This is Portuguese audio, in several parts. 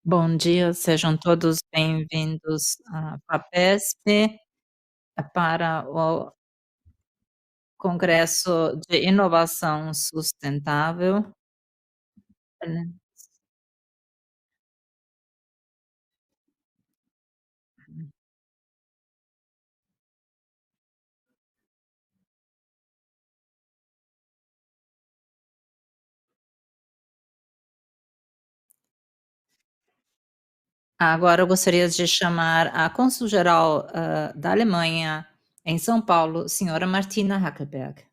Bom dia, sejam todos bem-vindos à FAPESP, para o Congresso de Inovação Sustentável, né. Agora eu gostaria de chamar a cônsul-geral, da Alemanha em São Paulo, senhora Martina Hackelberg.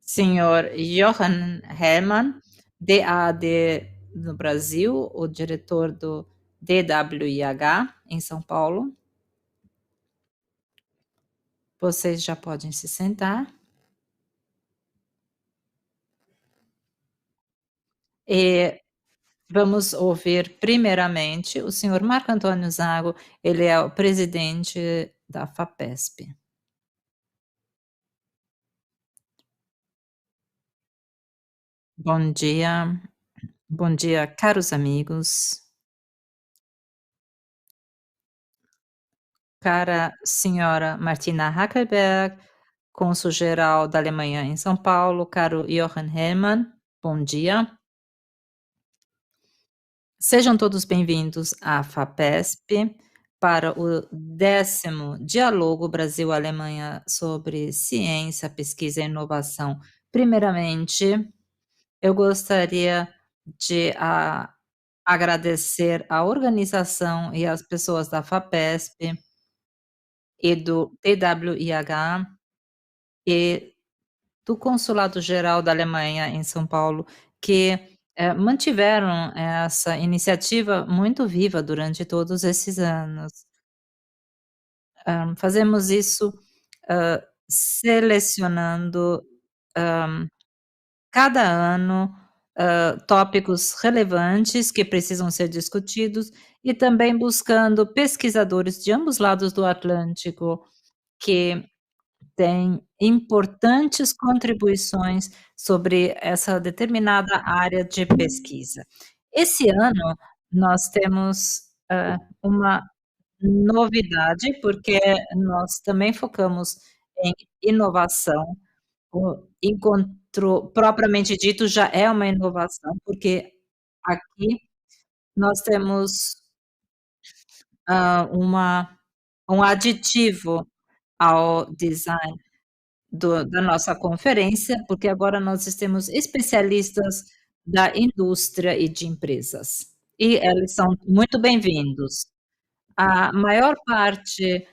Senhor Johann Hellmann, DAAD no Brasil, o diretor do DWIH em São Paulo. Vocês já podem se sentar. E vamos ouvir primeiramente o senhor Marco Antônio Zago, ele é o presidente da FAPESP. Bom bom dia caros amigos, cara senhora Martina Hackelberg, cônsul-geral da Alemanha em São Paulo, caro Johann Hermann, bom dia. Sejam todos bem-vindos à FAPESP para o 10º Diálogo Brasil-Alemanha sobre ciência, pesquisa e inovação. Primeiramente, eu gostaria de agradecer a organização e as pessoas da FAPESP e do TWIH e do Consulado Geral da Alemanha em São Paulo, que, mantiveram essa iniciativa muito viva durante todos esses anos. Fazemos isso, selecionando, cada ano, tópicos relevantes que precisam ser discutidos e também buscando pesquisadores de ambos lados do Atlântico que têm importantes contribuições sobre essa determinada área de pesquisa. Esse ano nós temos, uma novidade, porque nós também focamos em inovação. O encontro propriamente dito já é uma inovação, porque aqui nós temos, uma um aditivo ao design da nossa conferência, porque agora nós temos especialistas da indústria e de empresas, e eles são muito bem-vindos. A maior parte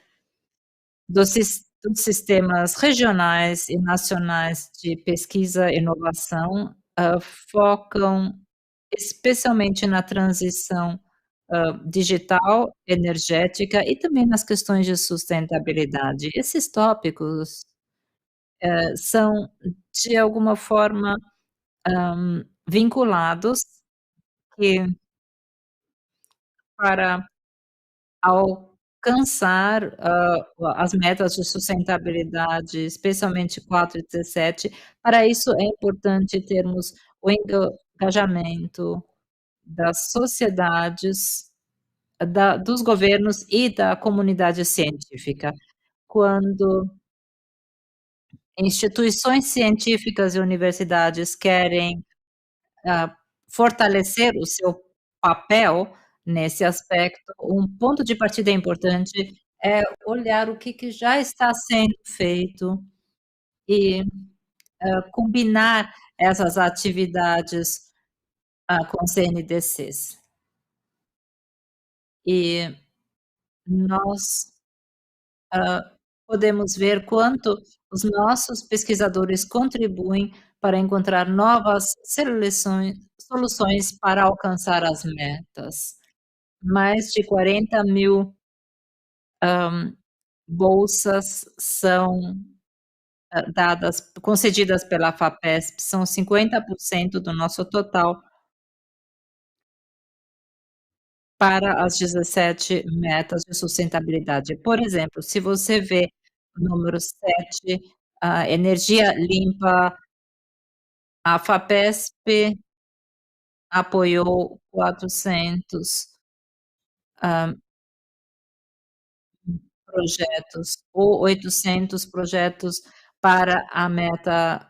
dos sistemas regionais e nacionais de pesquisa e inovação, focam especialmente na transição, digital, energética e também nas questões de sustentabilidade. Esses tópicos, são de alguma forma, vinculados que para alcançar, as metas de sustentabilidade, especialmente 4 e 17, para isso é importante termos o engajamento das sociedades, dos governos e da comunidade científica. Quando instituições científicas e universidades querem, ah, fortalecer o seu papel nesse aspecto, um ponto de partida importante é olhar o que já está sendo feito e, combinar essas atividades, com CNDCs. E nós, hã, podemos ver quanto os nossos pesquisadores contribuem para encontrar novas soluções para alcançar as metas. Mais de 40.000 bolsas são, dadas concedidas pela FAPESP, são 50% do nosso total. para as 17 metas de sustentabilidade. Por exemplo, se você vê o número 7, a energia limpa, a FAPESP apoiou 400, hã, projetos ou 800 projetos para a meta,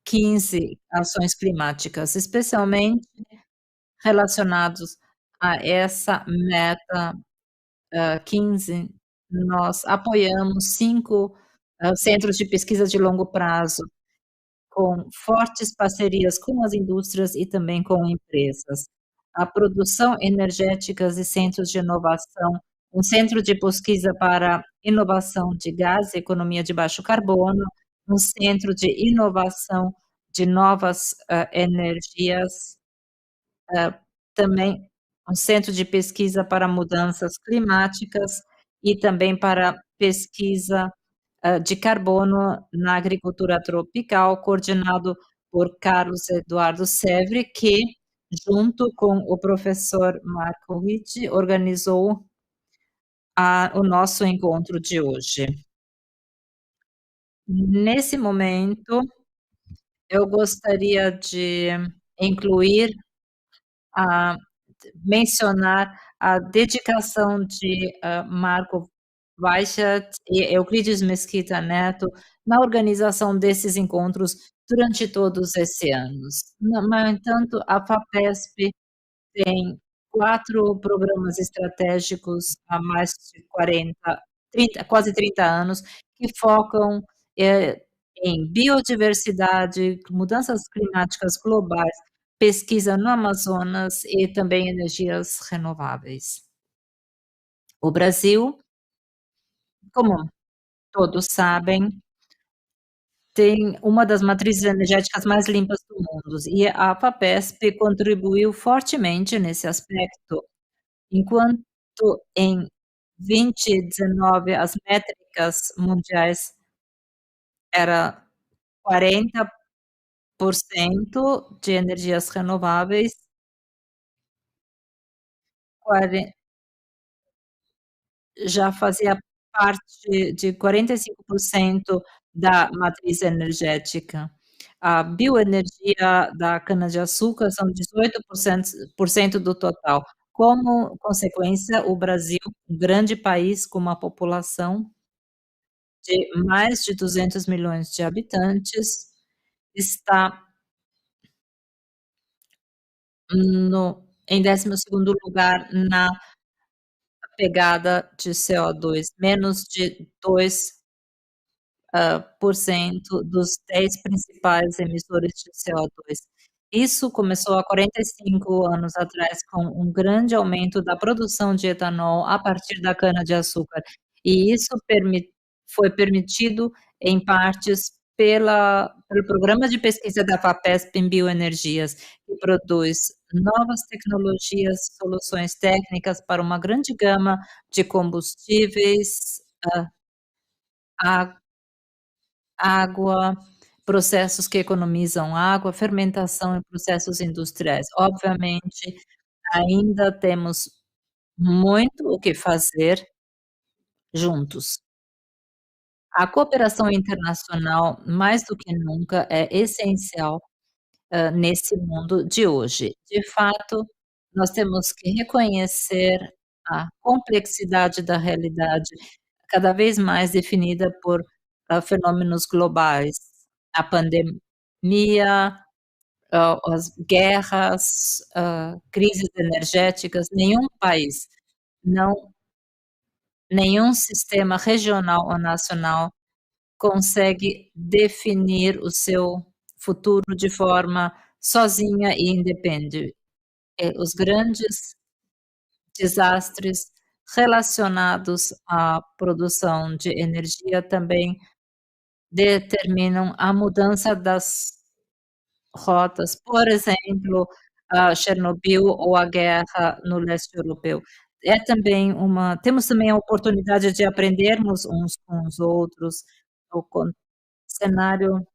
15 ações climáticas, especialmente relacionados a essa meta, 15, nós apoiamos 5, centros de pesquisa de longo prazo, com fortes parcerias com as indústrias e também com empresas. A produção energéticas e centros de inovação, um centro de pesquisa para inovação de gás e economia de baixo carbono, um centro de inovação de novas, energias, também um centro de pesquisa para mudanças climáticas e também para pesquisa, de carbono na agricultura tropical, coordenado por Carlos Eduardo Sevre, que, junto com o professor Marco Ritt, organizou o nosso encontro de hoje. Nesse momento, eu gostaria de incluir a mencionar a dedicação de, Marco Weisshardt e Euclides Mesquita Neto na organização desses encontros durante todos esse anos. No entanto, a FAPESP tem 4 programas estratégicos há mais de quase 30 anos, que focam, eh, em biodiversidade, mudanças climáticas globais, pesquisa no Amazonas e também energias renováveis. O Brasil, como todos sabem, tem uma das matrizes energéticas mais limpas do mundo e a FAPESP contribuiu fortemente nesse aspecto. Enquanto em 2019 as métricas mundiais era 40% de energias renováveis, quaren já fazia parte de 45% da matriz energética. A bioenergia da cana-de-açúcar são 18% do total. Como consequência, o Brasil, um grande país com uma população de mais de 200 milhões de habitantes, está em 12º lugar na pegada de CO2, menos de 2 por cento dos 10 principais emissores de CO2. Isso começou há 45 anos atrás, com um grande aumento da produção de etanol a partir da cana-de-açúcar, e isso foi permitido em partes pelo programa de pesquisa da FAPESP em bioenergias, que produz novas tecnologias, soluções técnicas para uma grande gama de combustíveis, a água, processos que economizam água, fermentação e processos industriais. Obviamente, ainda temos muito o que fazer juntos. A cooperação internacional, mais do que nunca, é essencial, nesse mundo de hoje. De fato, nós temos que reconhecer a complexidade da realidade, cada vez mais definida por, fenômenos globais. A pandemia, as guerras, crises energéticas, não nenhum sistema regional ou nacional consegue definir o seu futuro de forma sozinha e independe. Os grandes desastres relacionados à produção de energia também determinam a mudança das rotas, por exemplo, a Chernobyl ou a guerra no leste europeu. Temos também a oportunidade de aprendermos uns com os outros, o cenário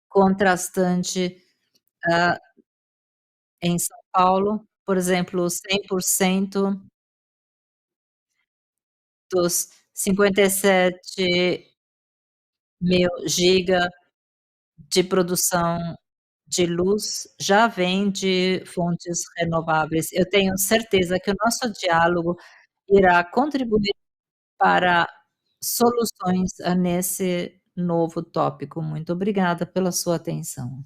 contrastante, hã, em São Paulo. por exemplo, 100% dos 57 mil giga de produção de luz já vem de fontes renováveis. Eu tenho certeza que o nosso diálogo irá contribuir para soluções nesse novo tópico. Muito obrigada pela sua atenção.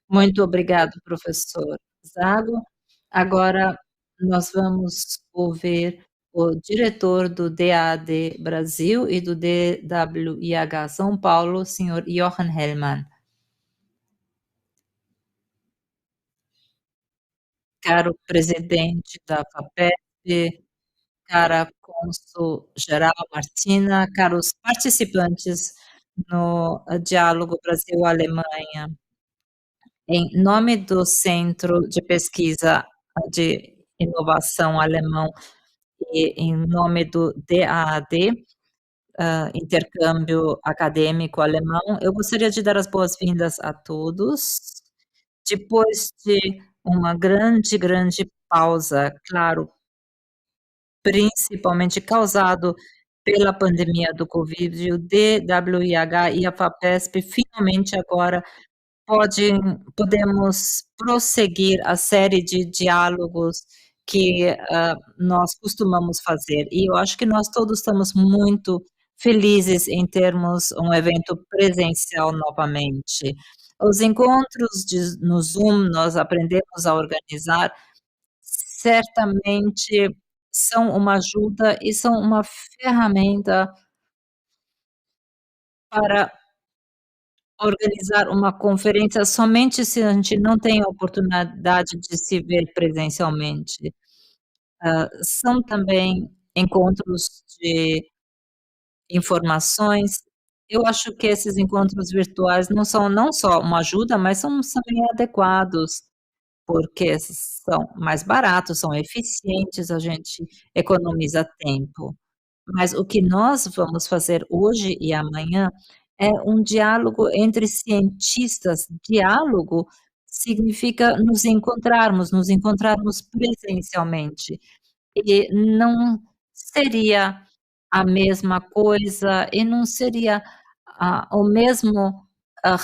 Muito obrigado, professor Zago. Agora nós vamos ouvir o diretor do DAD Brasil e do DWIH São Paulo, senhor Johann Hellmann. Caro presidente da FAPESP, cara cônsul-geral Martina, caros participantes no diálogo Brasil-Alemanha. Em nome do Centro de Pesquisa de Inovação Alemão e em nome do DAAD, Intercâmbio Acadêmico Alemão, eu gostaria de dar as boas-vindas a todos. Depois de uma grande, grande pausa, claro, principalmente causado pela pandemia do Covid, o DWIH e a FAPESP finalmente agora podemos prosseguir a série de diálogos que, nós costumamos fazer. E eu acho que nós todos estamos muito felizes em termos um evento presencial novamente. Os encontros no Zoom, nós aprendemos a organizar, certamente são uma ajuda e são uma ferramenta para organizar uma conferência somente se a gente não tem a oportunidade de se ver presencialmente. São também encontros de informações. Eu acho que esses encontros virtuais não são não só uma ajuda, mas são também adequados, porque são mais baratos, são eficientes, a gente economiza tempo. Mas o que nós vamos fazer hoje e amanhã é um diálogo entre cientistas. Diálogo significa nos encontrarmos presencialmente. E não seria a mesma coisa e não seria, o mesmo,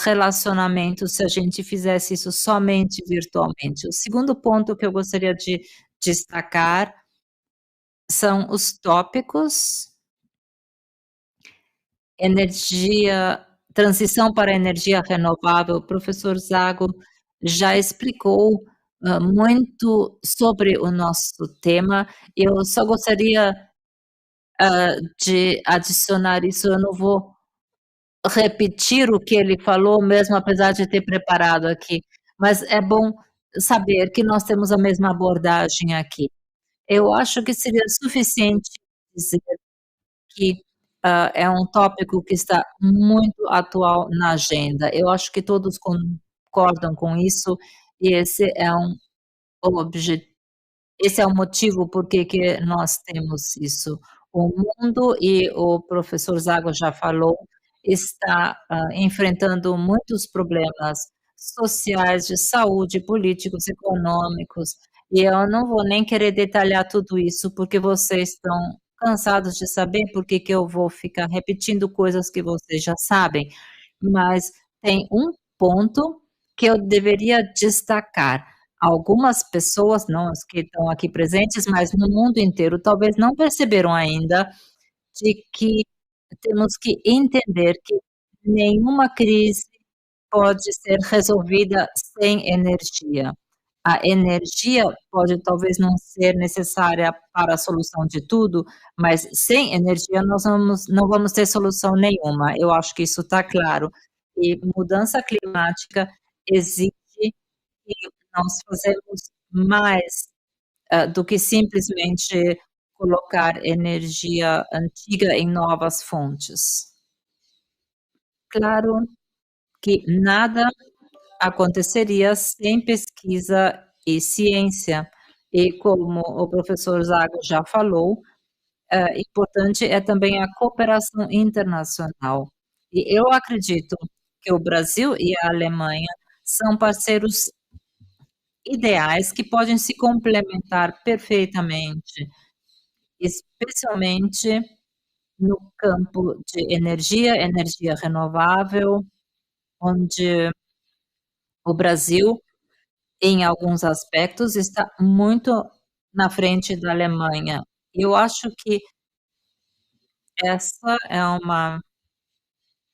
relacionamento se a gente fizesse isso somente virtualmente. O segundo ponto que eu gostaria de destacar são os tópicos energia transição para a energia renovável. O professor Zago já explicou, muito sobre o nosso tema. Eu só gostaria, de adicionar isso, eu não vou repetir o que ele falou, mesmo apesar de ter preparado aqui, mas é bom saber que nós temos a mesma abordagem aqui. Eu acho que seria suficiente dizer que, é um tópico que está muito atual na agenda. Eu acho que todos concordam com isso, e obje esse é o motivo por que nós temos isso. O mundo, e o professor Zago já falou, está, enfrentando muitos problemas sociais, de saúde, políticos, econômicos, e eu não vou nem querer detalhar tudo isso, porque vocês estão cansados de saber, por que eu vou ficar repetindo coisas que vocês já sabem. Mas tem um ponto que eu deveria destacar. Algumas pessoas, não as que estão aqui presentes, mas no mundo inteiro, talvez não perceberam ainda de que temos que entender que nenhuma crise pode ser resolvida sem energia. A energia pode talvez não ser necessária para a solução de tudo, mas sem energia nós não vamos ter solução nenhuma. Eu acho que isso está claro. E mudança climática exige que nós fazemos mais, do que simplesmente colocar energia antiga em novas fontes. Claro que nada aconteceria sem pesquisa e ciência, e como o professor Zago já falou, importante é também a cooperação internacional. E eu acredito que o Brasil e a Alemanha são parceiros ideais que podem se complementar perfeitamente, especialmente no campo de energia, energia renovável, onde o Brasil, em alguns aspectos, está muito na frente da Alemanha. Eu acho que essa é uma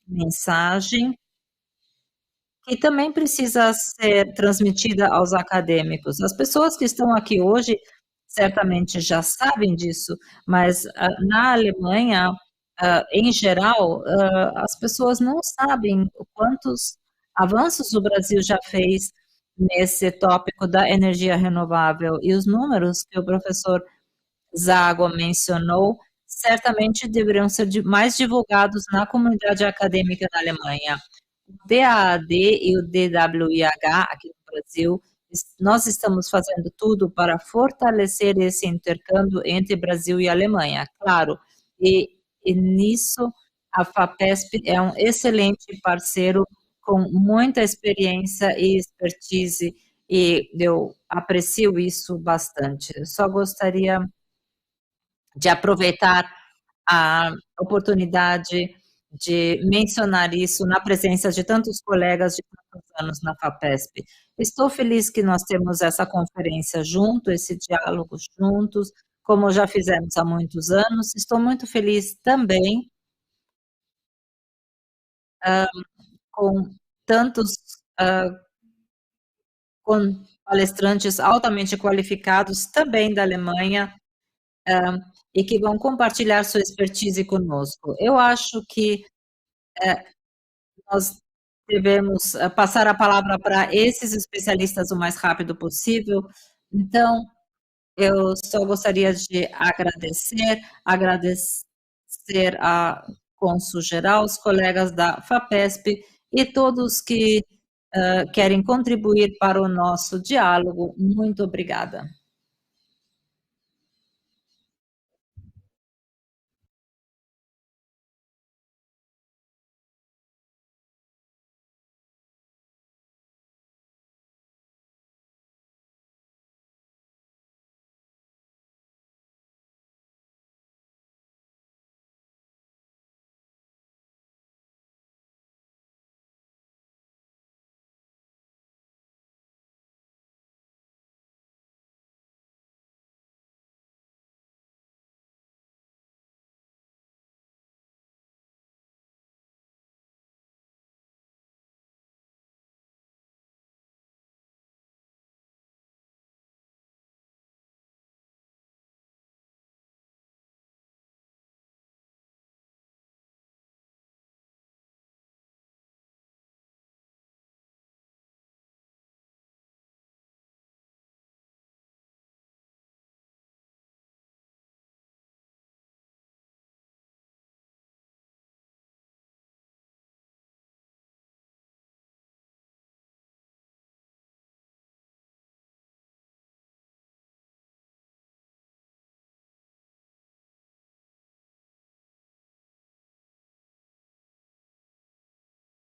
mensagem que também precisa ser transmitida aos acadêmicos. As pessoas que estão aqui hoje certamente já sabem disso, mas, na Alemanha, em geral, as pessoas não sabem o quantos avanços o Brasil já fez nesse tópico da energia renovável. E os números que o professor Zago mencionou certamente deveriam ser mais divulgados na comunidade acadêmica da Alemanha. O DAAD e o DWIH aqui no Brasil, nós estamos fazendo tudo para fortalecer esse intercâmbio entre Brasil e Alemanha, claro, e nisso a FAPESP é um excelente parceiro com muita experiência e expertise, e eu aprecio isso bastante. Eu só gostaria de aproveitar a oportunidade de mencionar isso na presença de tantos colegas de tantos anos na FAPESP. Estou feliz que nós temos essa conferência junto, esse diálogo juntos, como já fizemos há muitos anos. Estou muito feliz também com tantos com palestrantes altamente qualificados, também da Alemanha, e que vão compartilhar sua expertise conosco. Eu acho que nós devemos passar a palavra para esses especialistas o mais rápido possível. Então, eu só gostaria de agradecer a cônsul geral, os colegas da FAPESP e todos que querem contribuir para o nosso diálogo. Muito obrigada.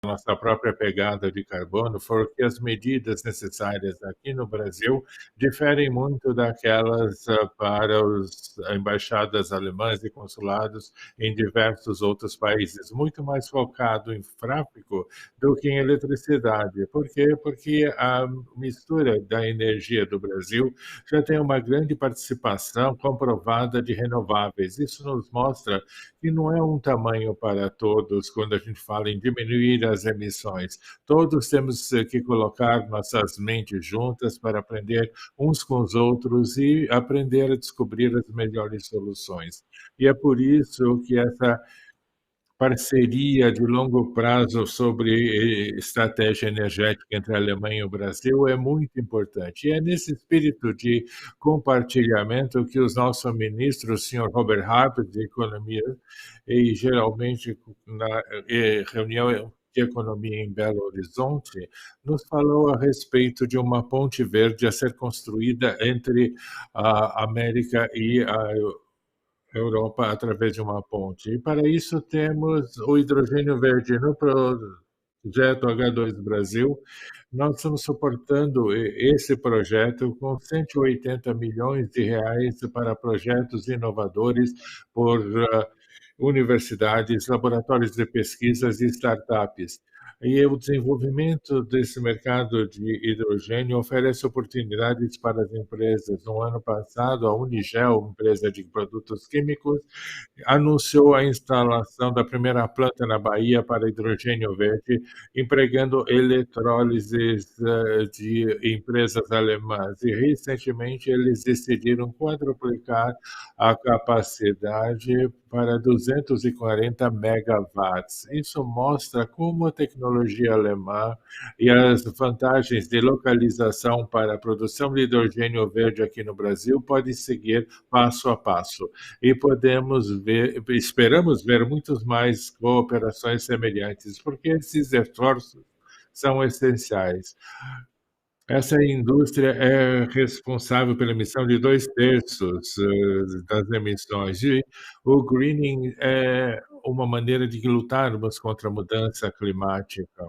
Nossa própria pegada de carbono, foi que as medidas necessárias aqui no Brasil diferem muito daquelas para as embaixadas alemãs e consulados em diversos outros países, muito mais focado em tráfego do que em eletricidade. Por quê? Porque a mistura da energia do Brasil já tem uma grande participação comprovada de renováveis. Isso nos mostra que não é um tamanho para todos quando a gente fala em diminuir as emissões. Todos temos que colocar nossas mentes juntas para aprender uns com os outros e aprender a descobrir as melhores soluções. E é por isso que essa parceria de longo prazo sobre estratégia energética entre a Alemanha e o Brasil é muito importante. E é nesse espírito de compartilhamento que os nossos ministros, o senhor Robert Habeck, de Economia, e geralmente na reunião de economia em Belo Horizonte, nos falou a respeito de uma ponte verde a ser construída entre a América e a Europa através de uma ponte. E para isso temos o hidrogênio verde no projeto H2 Brasil, nós estamos suportando esse projeto com 180 milhões de reais para projetos inovadores por universidades, laboratórios de pesquisas e startups. E o desenvolvimento desse mercado de hidrogênio oferece oportunidades para as empresas. No ano passado, a Unigel, empresa de produtos químicos, anunciou a instalação da primeira planta na Bahia para hidrogênio verde, empregando eletrólises de empresas alemãs. E, recentemente, eles decidiram quadruplicar a capacidade para 240 megawatts. Isso mostra como a tecnologia alemã e as vantagens de localização para a produção de hidrogênio verde aqui no Brasil podem seguir passo a passo e podemos ver, esperamos ver muitos mais cooperações semelhantes, porque esses esforços são essenciais. Essa indústria é responsável pela emissão de 2/3 das emissões. E o greening é uma maneira de lutarmos contra a mudança climática.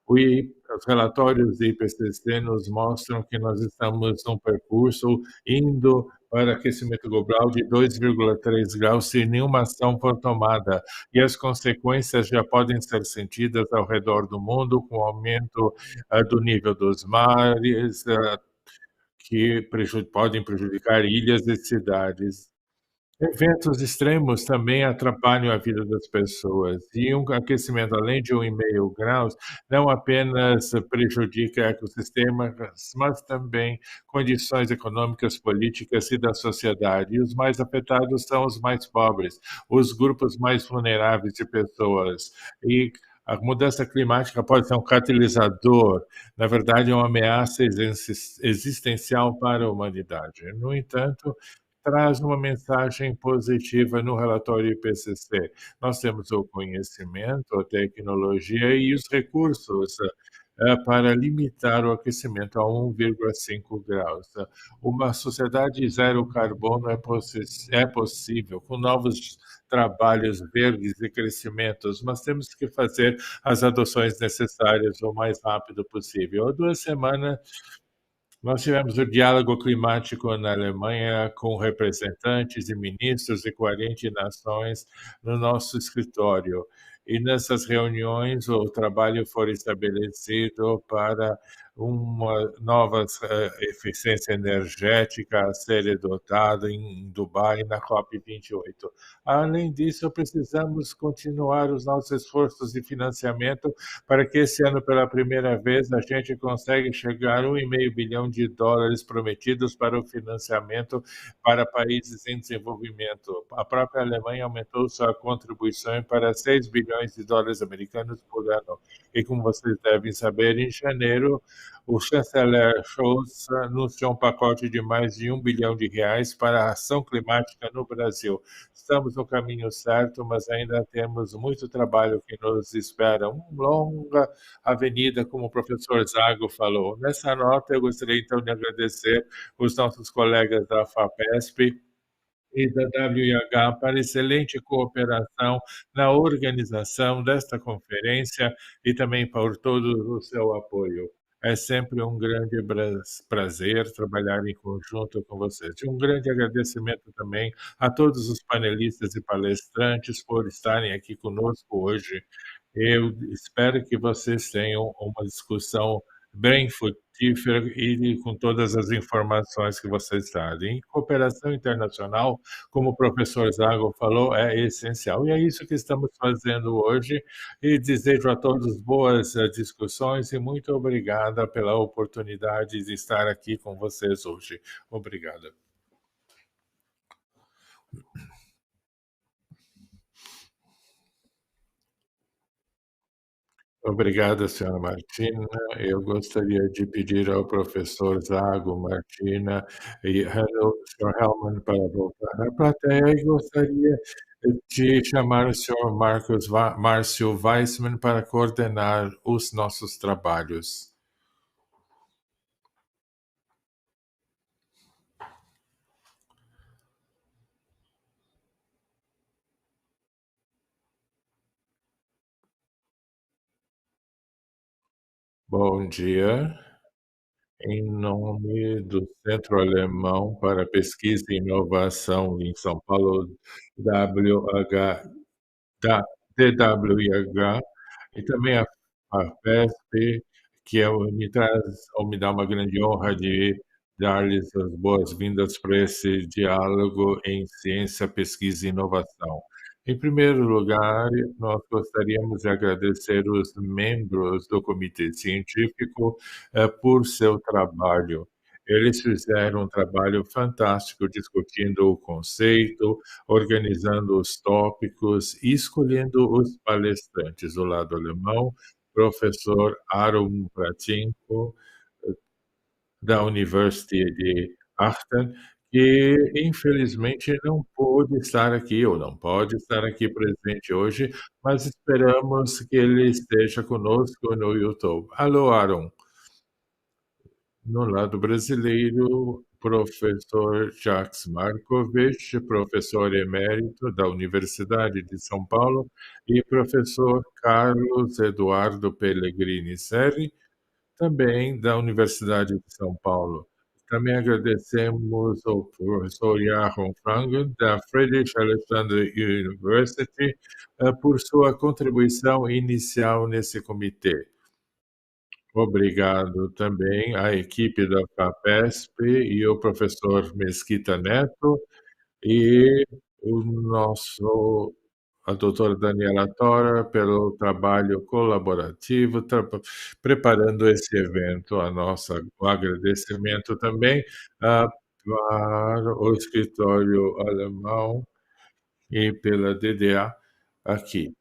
Os relatórios do IPCC nos mostram que nós estamos num percurso indo para aquecimento global de 2,3 graus se nenhuma ação for tomada. E as consequências já podem ser sentidas ao redor do mundo, com o aumento do nível dos mares, que podem prejudicar ilhas e cidades. Eventos extremos também atrapalham a vida das pessoas. E um aquecimento além de 1,5 graus não apenas prejudica ecossistemas, mas também condições econômicas, políticas e da sociedade. E os mais afetados são os mais pobres, os grupos mais vulneráveis de pessoas. E a mudança climática pode ser um catalisador, na verdade, é uma ameaça existencial para a humanidade. No entanto, traz uma mensagem positiva no relatório IPCC. Nós temos o conhecimento, a tecnologia e os recursos para limitar o aquecimento a 1,5 graus. Uma sociedade zero carbono é possível, com novos trabalhos verdes e crescimentos, mas temos que fazer as adoções necessárias o mais rápido possível. Há 2 semanas, nós tivemos o diálogo climático na Alemanha com representantes e ministros de 40 nações no nosso escritório. E nessas reuniões o trabalho foi estabelecido para uma nova eficiência energética a ser adotada em Dubai na COP28. Além disso, precisamos continuar os nossos esforços de financiamento para que esse ano, pela primeira vez, a gente consegue chegar a 1,5 bilhão de dólares prometidos para o financiamento para países em desenvolvimento. A própria Alemanha aumentou sua contribuição para 6 bilhões de dólares americanos por ano. E como vocês devem saber, em janeiro, o chanceler Scholz anunciou um pacote de mais de 1 bilhão de reais para a ação climática no Brasil. Estamos no caminho certo, mas ainda temos muito trabalho que nos espera, uma longa avenida, como o professor Zago falou. Nessa nota, eu gostaria então de agradecer os nossos colegas da FAPESP e da WIH para excelente cooperação na organização desta conferência e também por todo o seu apoio. É sempre um grande prazer trabalhar em conjunto com vocês. E um grande agradecimento também a todos os panelistas e palestrantes por estarem aqui conosco hoje. Eu espero que vocês tenham uma discussão bem frutífera e com todas as informações que vocês trazem. Cooperação internacional, como o professor Zago falou, é essencial. E é isso que estamos fazendo hoje. E desejo a todos boas discussões e muito obrigada pela oportunidade de estar aqui com vocês hoje. Obrigado. Obrigado, senhora Martina. Eu gostaria de pedir ao professor Zago, Martina e o senhor Hellman para voltar à plateia e gostaria de chamar o senhor Márcio Weissman para coordenar os nossos trabalhos. Bom dia. Em nome do Centro Alemão para Pesquisa e Inovação em São Paulo, WH da DWIH, e também a FESP, que me dá uma grande honra de dar-lhes as boas-vindas para esse diálogo em ciência, pesquisa e inovação. Em primeiro lugar, nós gostaríamos de agradecer os membros do comitê científico por seu trabalho. Eles fizeram um trabalho fantástico discutindo o conceito, organizando os tópicos e escolhendo os palestrantes. Do lado alemão, professor Aaron Pratinko, da University de Aachen, que infelizmente não pôde estar aqui, ou não pode estar aqui presente hoje, mas esperamos que ele esteja conosco no YouTube. Alô, Aaron. No lado brasileiro, professor Jacques Marcovitch, professor emérito da Universidade de São Paulo, e professor Carlos Eduardo Pellegrini Serri, também da Universidade de São Paulo. Também agradecemos ao professor Jaron Frangen, da Friedrich Alexander University, por sua contribuição inicial nesse comitê. Obrigado também à equipe da FAPESP e o professor Mesquita Neto e a doutora Daniela Tora pelo trabalho colaborativo, preparando esse evento. O agradecimento também para o escritório alemão e pela DDA aqui.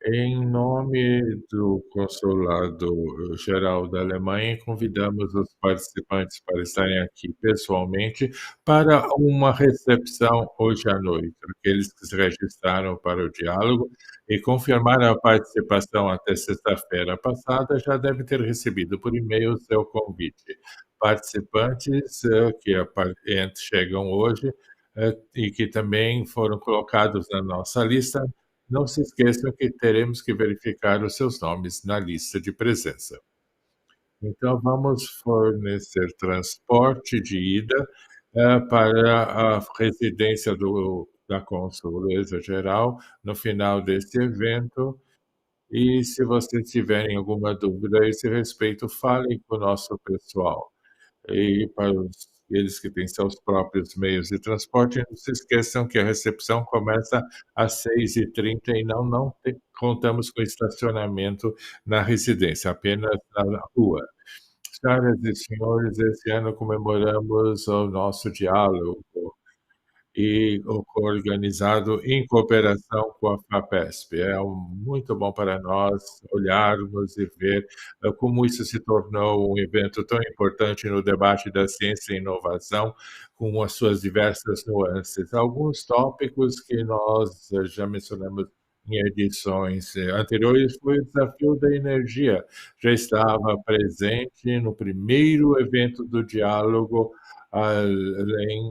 Em nome do Consulado Geral da Alemanha, convidamos os participantes para estarem aqui pessoalmente para uma recepção hoje à noite. Aqueles que se registraram para o diálogo e confirmaram a participação até sexta-feira passada já devem ter recebido por e-mail o seu convite. Participantes chegam hoje e que também foram colocados na nossa lista, não se esqueçam que teremos que verificar os seus nomes na lista de presença. Então, vamos fornecer transporte de ida para a residência da Consuleza Geral no final desse evento. E se vocês tiverem alguma dúvida a esse respeito, falem com o nosso pessoal. E para eles que têm seus próprios meios de transporte, não se esqueçam que a recepção começa às 6h30 e não contamos com estacionamento na residência, apenas na rua. Senhoras e senhores, esse ano comemoramos o nosso diálogo e organizado em cooperação com a FAPESP. Muito bom para nós olharmos e ver como isso se tornou um evento tão importante no debate da ciência e inovação, com as suas diversas nuances. Alguns tópicos que nós já mencionamos em edições anteriores foi o desafio da energia. Já estava presente no primeiro evento do diálogo, além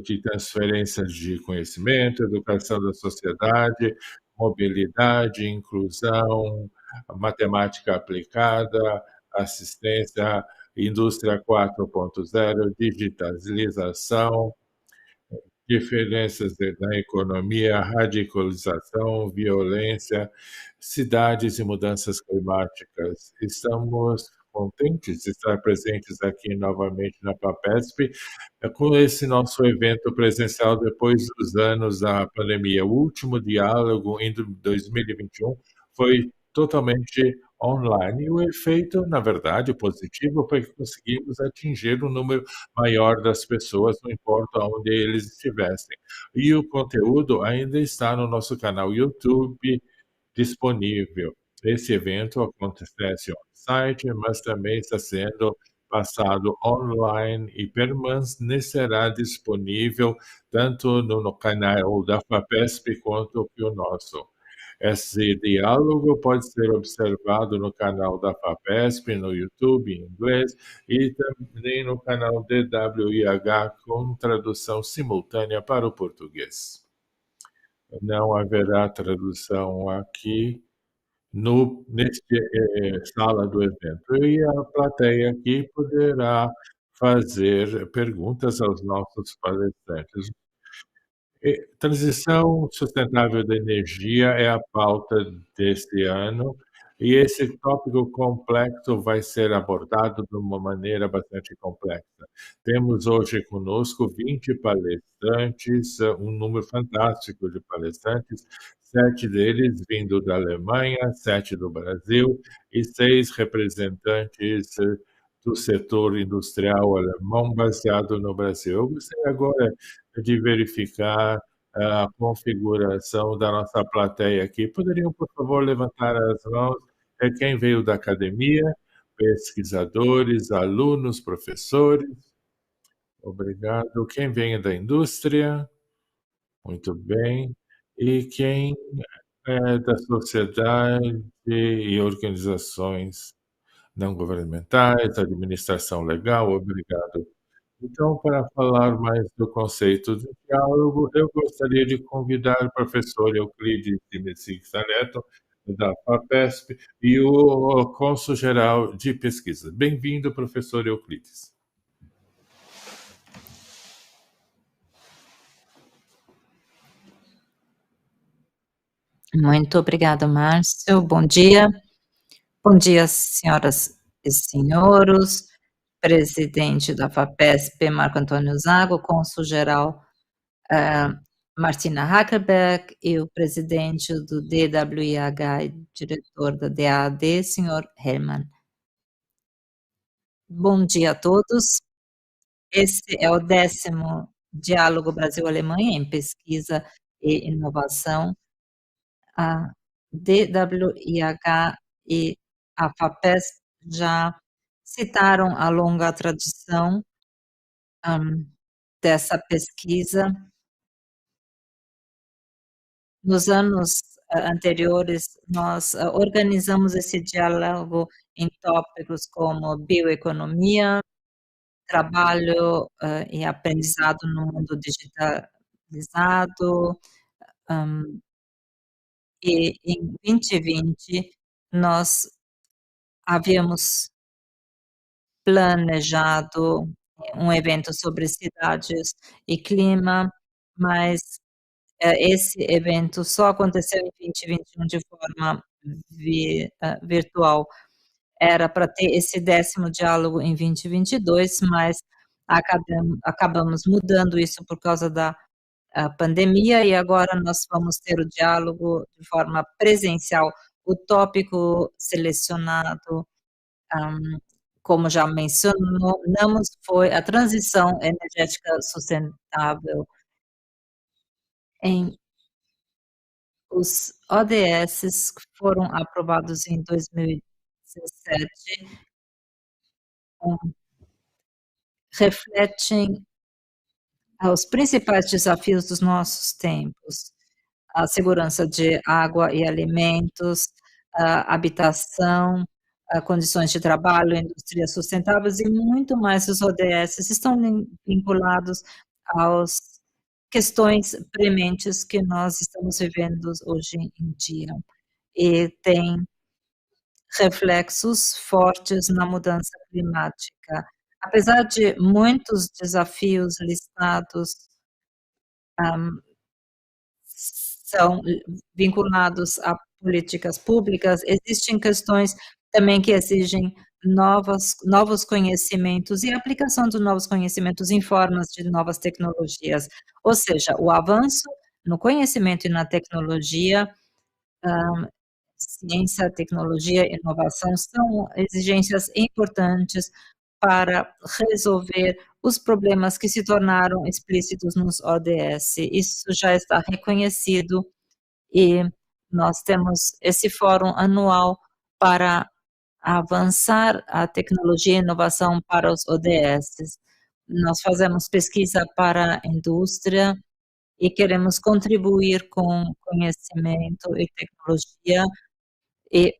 de transferências de conhecimento, educação da sociedade, mobilidade, inclusão, matemática aplicada, assistência, indústria 4.0, digitalização, diferenças na economia, radicalização, violência, cidades e mudanças climáticas. Estamos contentes de estar presentes aqui novamente na FAPESP, com esse nosso evento presencial depois dos anos da pandemia. O último diálogo, em 2021, foi totalmente online. E o efeito, na verdade, positivo, foi que conseguimos atingir um número maior das pessoas, não importa onde eles estivessem. E o conteúdo ainda está no nosso canal YouTube disponível. Esse evento acontece on-site, mas também está sendo passado online e permanecerá disponível tanto no canal da FAPESP quanto o nosso. Esse diálogo pode ser observado no canal da FAPESP, no YouTube em inglês, e também no canal DWIH com tradução simultânea para o português. Não haverá tradução aqui neste sala do evento. E a plateia aqui poderá fazer perguntas aos nossos palestrantes. Transição sustentável da energia é a pauta desse ano, e esse tópico complexo vai ser abordado de uma maneira bastante complexa. Temos hoje conosco 20 palestrantes, um número fantástico de palestrantes, 7 deles vindo da Alemanha, 7 do Brasil e 6 representantes do setor industrial alemão baseado no Brasil. Eu gostaria agora de verificar a configuração da nossa plateia aqui. Poderiam, por favor, levantar as mãos? É quem veio da academia, pesquisadores, alunos, professores. Obrigado. Quem vem da indústria? Muito bem. E quem é da sociedade e organizações não governamentais, administração legal? Obrigado. Então, para falar mais do conceito de diálogo, eu gostaria de convidar o professor Euclides de Mesquita Neto, da FAPESP, e o cônsul-geral de pesquisa. Bem-vindo, professor Euclides. Muito obrigada, Márcio. Bom dia. Bom dia, senhoras e senhores, presidente da FAPESP, Marco Antônio Zago, cônsul-geral, Martina Hackelberg, e o presidente do DWIH e diretor da DAAD, senhor Hermann. Bom dia a todos. Esse é o 10º Diálogo Brasil-Alemanha em Pesquisa e Inovação. A DWIH e a FAPESP já citaram a longa tradição dessa pesquisa. Nos anos anteriores, nós organizamos esse diálogo em tópicos como bioeconomia, trabalho e aprendizado no mundo digitalizado, e em 2020 nós havíamos planejado um evento sobre cidades e clima, mas esse evento só aconteceu em 2021 de forma virtual. Era para ter esse 10º diálogo em 2022, mas acabamos mudando isso por causa da pandemia, e agora nós vamos ter o diálogo de forma presencial. O tópico selecionado, como já mencionamos, foi a transição energética sustentável. Os ODS foram aprovados em 2017, refletem os principais desafios dos nossos tempos: a segurança de água e alimentos, a habitação, condições de trabalho, indústrias sustentáveis e muito mais. Os ODS estão vinculados às questões prementes que nós estamos vivendo hoje em dia, e tem reflexos fortes na mudança climática. Apesar de muitos desafios listados são vinculados a políticas públicas, existem questões também que exigem novos conhecimentos e a aplicação de novos conhecimentos em formas de novas tecnologias. Ou seja, o avanço no conhecimento e na tecnologia, ciência, tecnologia e inovação são exigências importantes para resolver os problemas que se tornaram explícitos nos ODS. Isso já está reconhecido, e nós temos esse fórum anual para avançar a tecnologia e inovação para os ODS. Nós fazemos pesquisa para a indústria e queremos contribuir com conhecimento e tecnologia, e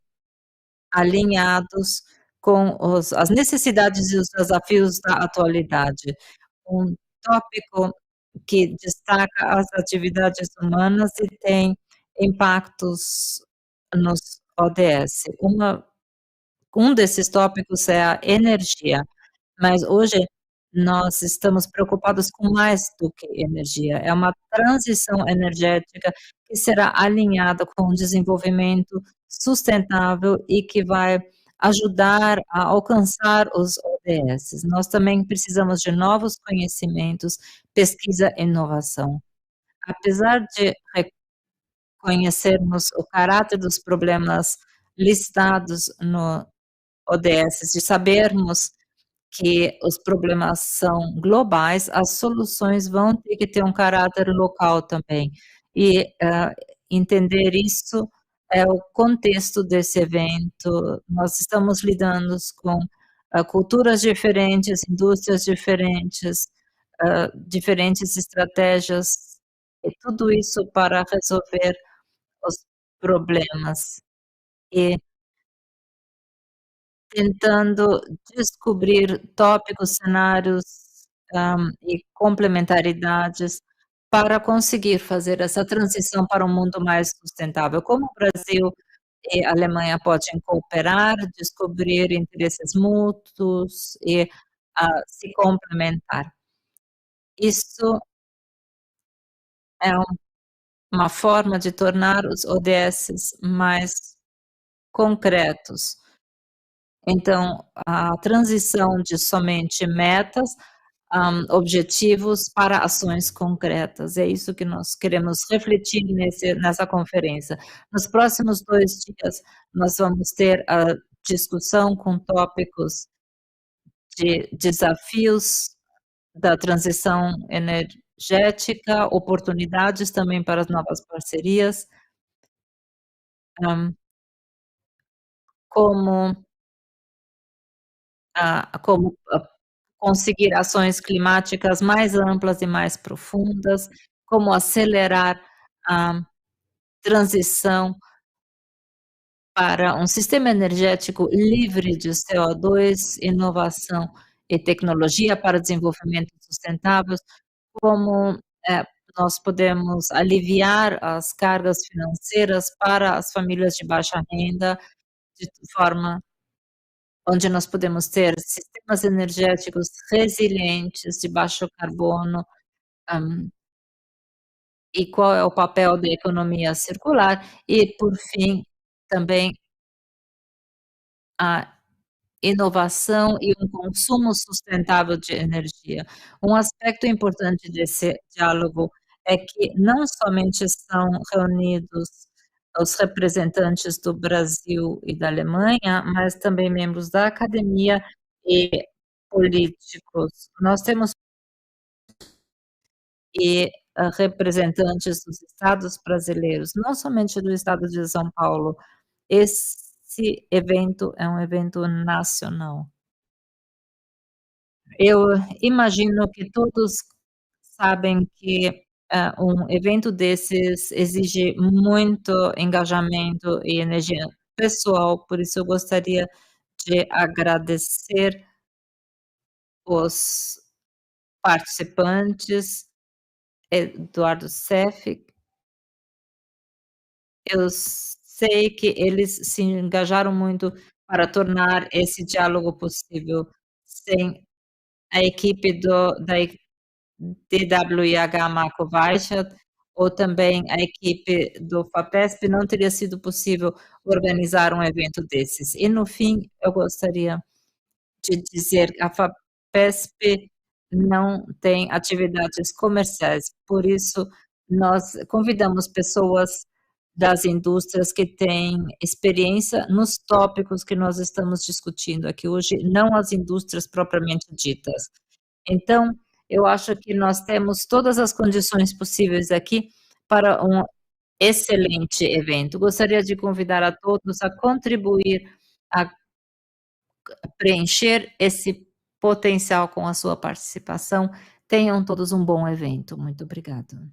alinhados com as necessidades e os desafios da atualidade. Um tópico que destaca as atividades humanas e tem impactos nos ODS. Um desses tópicos é a energia, mas hoje nós estamos preocupados com mais do que energia, é uma transição energética que será alinhada com o desenvolvimento sustentável e que vai ajudar a alcançar os ODS. Nós também precisamos de novos conhecimentos, pesquisa e inovação. Apesar de reconhecermos o caráter dos problemas listados no ODS, de sabermos que os problemas são globais, as soluções vão ter que ter um caráter local também. E, entender isso é o contexto desse evento. Nós estamos lidando com, culturas diferentes, indústrias diferentes, diferentes estratégias, e tudo isso para resolver os problemas. E tentando descobrir tópicos, cenários, e complementaridades para conseguir fazer essa transição para um mundo mais sustentável. Como o Brasil e a Alemanha podem cooperar, descobrir interesses mútuos e, se complementar. Isso é uma forma de tornar os ODS mais concretos. Então, a transição de somente metas, objetivos para ações concretas, é isso que nós queremos refletir nessa conferência. Nos próximos 2 dias, nós vamos ter a discussão com tópicos de desafios da transição energética, oportunidades também para as novas parcerias, hã, como como conseguir ações climáticas mais amplas e mais profundas, como acelerar a transição para um sistema energético livre de CO2, inovação e tecnologia para desenvolvimento sustentáveis, como, nós podemos aliviar as cargas financeiras para as famílias de baixa renda, de forma onde nós podemos ter sistemas energéticos resilientes, de baixo carbono, hã, e qual é o papel da economia circular e, por fim, também a inovação e um consumo sustentável de energia. Um aspecto importante desse diálogo é que não somente estão reunidos os representantes do Brasil e da Alemanha, mas também membros da academia e políticos. Nós temos representantes dos estados brasileiros, não somente do estado de São Paulo. Esse evento é um evento nacional. Eu imagino que todos sabem que, um evento desses exige muito engajamento e energia pessoal, por isso eu gostaria de agradecer os participantes, Eduardo Seff, eu sei que eles se engajaram muito para tornar esse diálogo possível. Sem a equipe da TWIH Marco-Weishaupt, ou também a equipe do FAPESP, não teria sido possível organizar um evento desses. E no fim, eu gostaria de dizer, a FAPESP não tem atividades comerciais, por isso nós convidamos pessoas das indústrias que têm experiência nos tópicos que nós estamos discutindo aqui hoje, não as indústrias propriamente ditas. Então, eu acho que nós temos todas as condições possíveis aqui para um excelente evento. Gostaria de convidar a todos a contribuir, a preencher esse potencial com a sua participação. Tenham todos um bom evento. Muito obrigada.